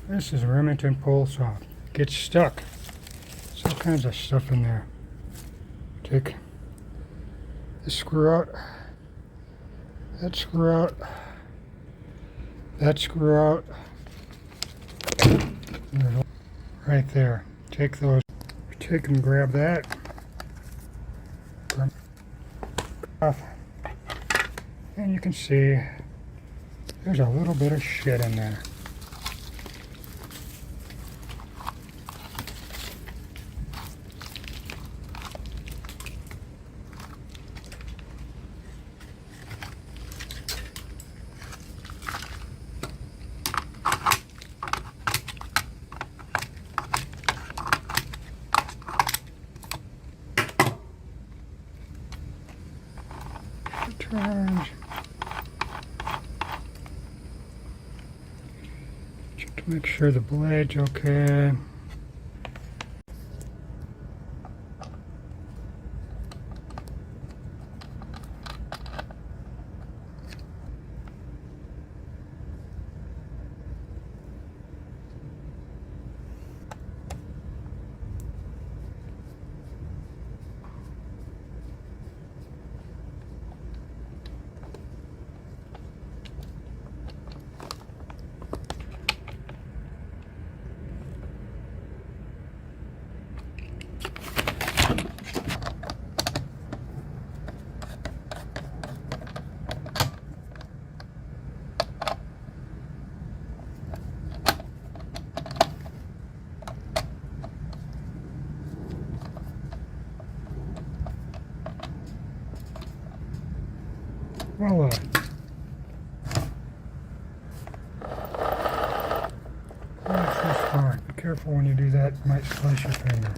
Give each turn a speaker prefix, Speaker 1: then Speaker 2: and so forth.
Speaker 1: This is a Remington pull saw. Gets stuck. There's all kinds of stuff in there. Take this screw out, that screw out, that screw out, right there. Take those, take and grab that, off, and you can see there's a little bit of shit in there. Turns. Check to make sure the blade's okay. Voila. That's just fine. Be careful when you do that, you might slice your finger.